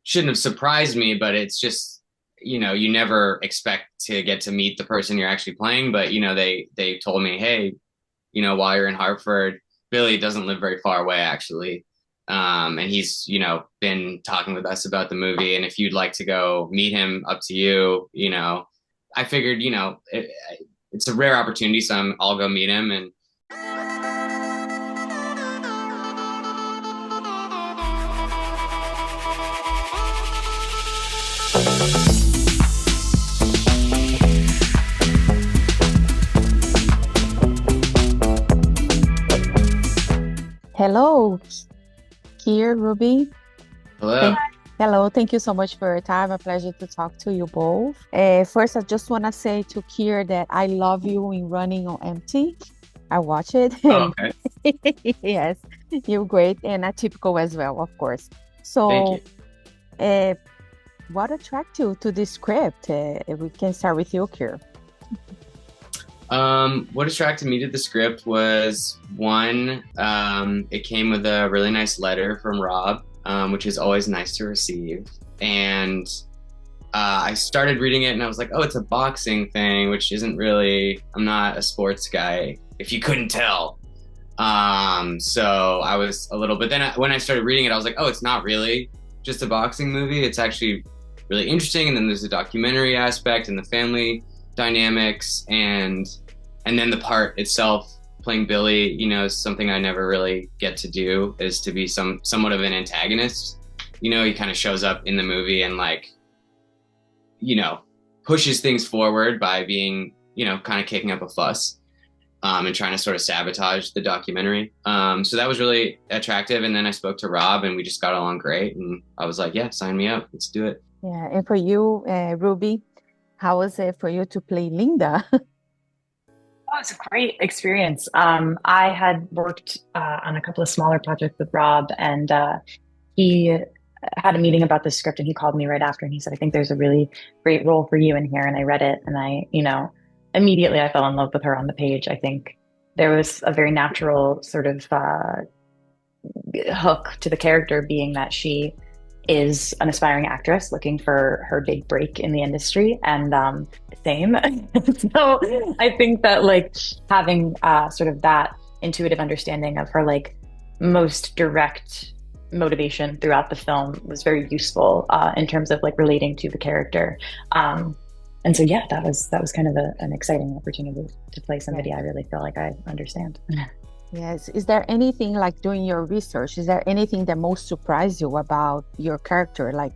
shouldn't have surprised me, but it's just, you never expect to get to meet the person you're actually playing. But, they told me, hey, while you're in Hartford, Billy doesn't live very far away, actually. And he's, been talking with us about the movie. And if you'd like to go meet him, up to you, I figured, it's a rare opportunity. So I'll go meet him. And Hello, Keir Ruby. hello. Thank, hello, thank you so much for your time. A pleasure to talk to you both. First, I just want to say to Keir that I love you in Running on Empty. I watch it, Oh, and okay. yes, you're great and atypical as well, of course. Thank you. So, uh, what attracted you to this script? We can start with you, Keir. What attracted me to the script was one, it came with a really nice letter from Rob, which is always nice to receive. And I started reading it and I was like, oh, it's a boxing thing, which isn't really, I'm not a sports guy, if you couldn't tell. So I was a little, but then when I started reading it, I was like, oh, it's not really just a boxing movie. It's actually really interesting. And then there's a documentary aspect and the family dynamics and then the part itself playing Billy, is something I never really get to do, is to be somewhat of an antagonist. He kind of shows up in the movie and like, you know, pushes things forward by being, kind of kicking up a fuss, and trying to sort of sabotage the documentary. So that was really attractive. And then I spoke to Rob and we just got along great. And I was like, yeah, sign me up. Let's do it. Yeah, and for you, Ruby, how was it for you to play Linda? Oh, it's a great experience. I had worked on a couple of smaller projects with Rob, and he had a meeting about this script, and he called me right after, and he said, "I think there's a really great role for you in here." And I read it, and immediately I fell in love with her on the page. I think there was a very natural sort of hook to the character, being that she is an aspiring actress looking for her big break in the industry, and same. So I think that like having sort of that intuitive understanding of her like most direct motivation throughout the film was very useful in terms of like relating to the character. And so yeah, that was kind of an exciting opportunity to play Yeah. somebody I really feel like I understand. Yes. Is there anything like doing your research? Is there anything that most surprised you about your character? Like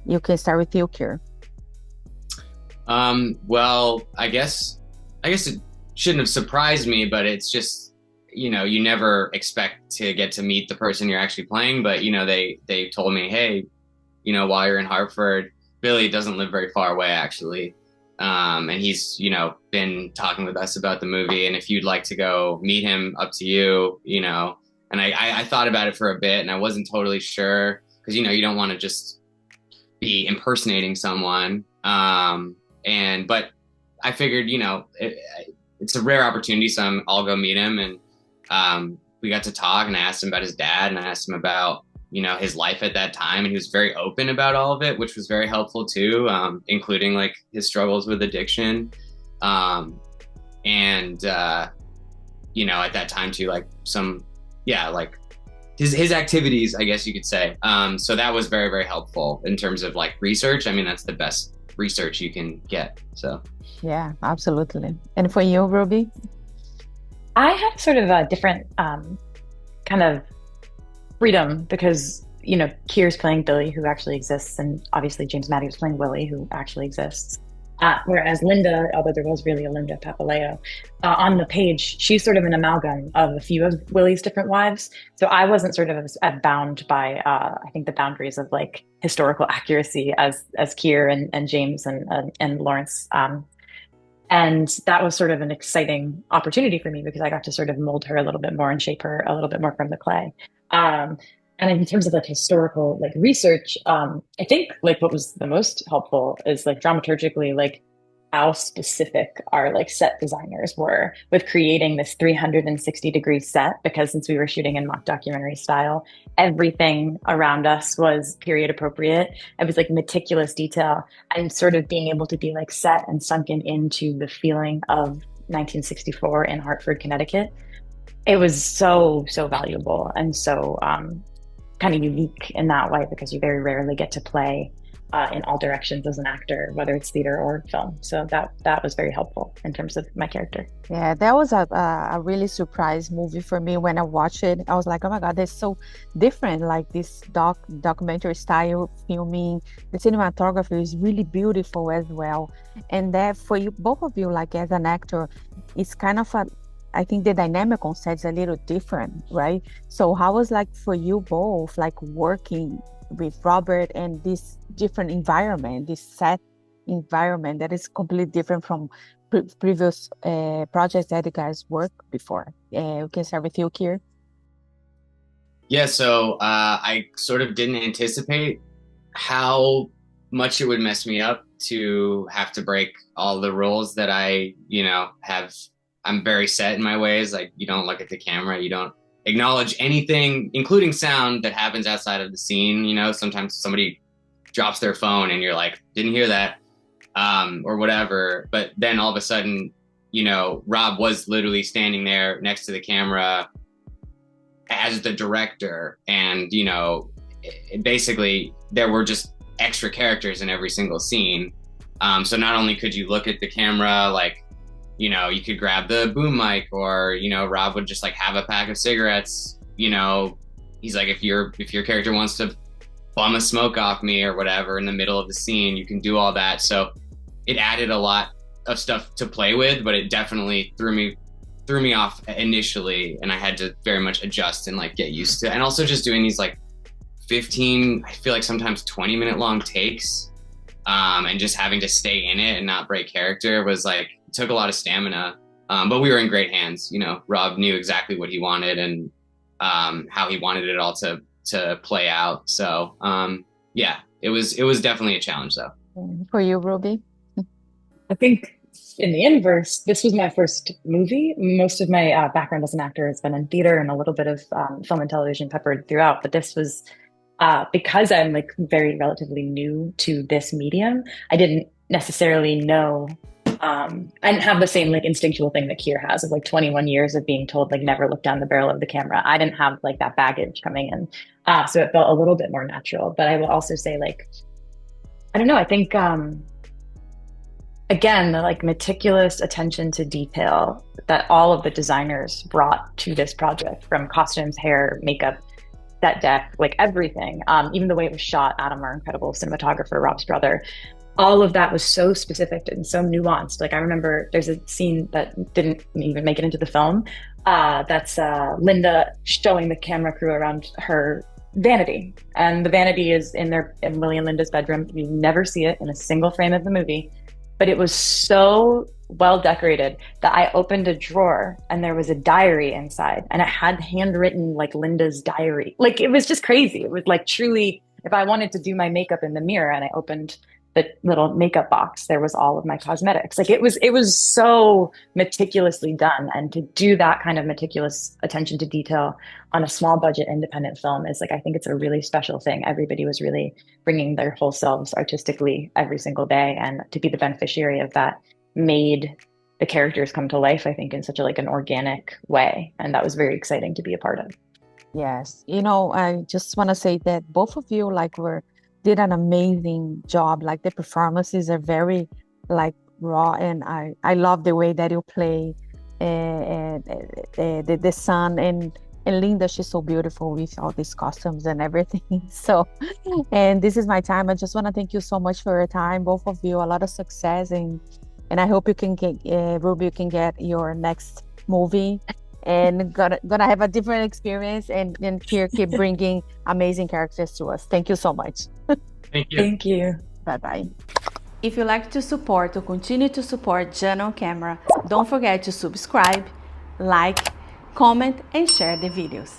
you can start with you, Kier. Well, I guess it shouldn't have surprised me, but it's just, you never expect to get to meet the person you're actually playing. But, they told me, hey, while you're in Hartford, Billy doesn't live very far away, actually. And he's, been talking with us about the movie. And if you'd like to go meet him, up to you, And I thought about it for a bit and I wasn't totally sure because, you don't want to just be impersonating someone. But I figured, it's a rare opportunity. So I'll go meet him. And we got to talk and I asked him about his dad and I asked him about, his life at that time. And he was very open about all of it, which was very helpful too, including like his struggles with addiction. Um, at that time too, like like his activities, I guess you could say. So that was very, very helpful in terms of like research. I mean, that's the best research you can get. So. Yeah, absolutely. And for you, Ruby? I had sort of a different kind of freedom because, Kier's playing Billy, who actually exists, and obviously James Madio is playing Willie, who actually exists. Whereas Linda, although there was really a Linda Papaleo, on the page, she's sort of an amalgam of a few of Willie's different wives. So I wasn't sort of as bound by, I think, the boundaries of like historical accuracy as Kier and James and Lawrence. And that was sort of an exciting opportunity for me because I got to sort of mold her a little bit more and shape her a little bit more from the clay. Um, and in terms of like historical like research, I think like what was the most helpful is like dramaturgically, like how specific our like set designers were with creating this 360-degree set, because since we were shooting in mock documentary style, everything around us was period appropriate. It was like meticulous detail, and sort of being able to be like set and sunken into the feeling of 1964 in Hartford, Connecticut. It was so valuable and so kind of unique in that way, because you very rarely get to play in all directions as an actor, whether it's theater or film. So that was very helpful in terms of my character. Yeah, that was a really surprise movie for me when I watched it. I was like, oh my God, that's so different. Like this documentary style filming, the cinematography is really beautiful as well. And that for you, both of you, like as an actor, it's kind of I think the dynamic on set is a little different, right? So how was like for you both, like working with Robert and this different environment, this set environment that is completely different from previous projects that you guys worked before? We can start with you, Keir. Yeah, so I sort of didn't anticipate how much it would mess me up to have to break all the rules that I, have. I'm very set in my ways. Like, you don't look at the camera, you don't acknowledge anything, including sound that happens outside of the scene. Sometimes somebody drops their phone and you're like, didn't hear that, or whatever. But then all of a sudden, Rob was literally standing there next to the camera as the director. And, basically there were just extra characters in every single scene. So not only could you look at the camera, like, you could grab the boom mic, or, Rob would just like have a pack of cigarettes. He's like, if your character wants to bum a smoke off me or whatever in the middle of the scene, you can do all that. So it added a lot of stuff to play with, but it definitely threw me off initially, and I had to very much adjust and like get used to it. And also just doing these like 15, I feel like sometimes 20-minute long takes, and just having to stay in it and not break character was like, took a lot of stamina, but we were in great hands. Rob knew exactly what he wanted and how he wanted it all to play out. So yeah, it was definitely a challenge though. For you, Ruby? I think in the inverse, this was my first movie. Most of my background as an actor has been in theater and a little bit of film and television peppered throughout, but this was because I'm like very relatively new to this medium. I didn't necessarily know I didn't have the same like instinctual thing that Keir has of like 21 years of being told like never look down the barrel of the camera. I didn't have like that baggage coming in, so it felt a little bit more natural. But I will also say, like, I don't know, I think again, the like meticulous attention to detail that all of the designers brought to this project, from costumes, hair, makeup, set deck, like everything, even the way it was shot. Adam, our incredible cinematographer, Rob's brother, all of that was so specific and so nuanced. Like, I remember there's a scene that didn't even make it into the film. That's Linda showing the camera crew around her vanity. And the vanity is in Willie and Linda's bedroom. You never see it in a single frame of the movie. But it was so well decorated that I opened a drawer and there was a diary inside, and it had handwritten like Linda's diary. Like, it was just crazy. It was like truly, if I wanted to do my makeup in the mirror and I opened the little makeup box, there was all of my cosmetics. Like, it was so meticulously done. And to do that kind of meticulous attention to detail on a small budget independent film is like, I think it's a really special thing. Everybody was really bringing their whole selves artistically every single day. And to be the beneficiary of that made the characters come to life, I think, in such a like an organic way. And that was very exciting to be a part of. Yes. I just want to say that both of you did an amazing job. Like, the performances are very like raw, and I love the way that you play the son, and Linda, she's so beautiful with all these costumes and everything. So, and this is my time. I just want to thank you so much for your time, both of you. A lot of success, and I hope you can get Ruby, you can get your next movie and gonna have a different experience, and Keir keep bringing amazing characters to us. Thank you so much. Thank you. Thank you. Bye-bye. If you like to support or continue to support Jana on Camera, don't forget to subscribe, like, comment, and share the videos.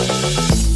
Bye.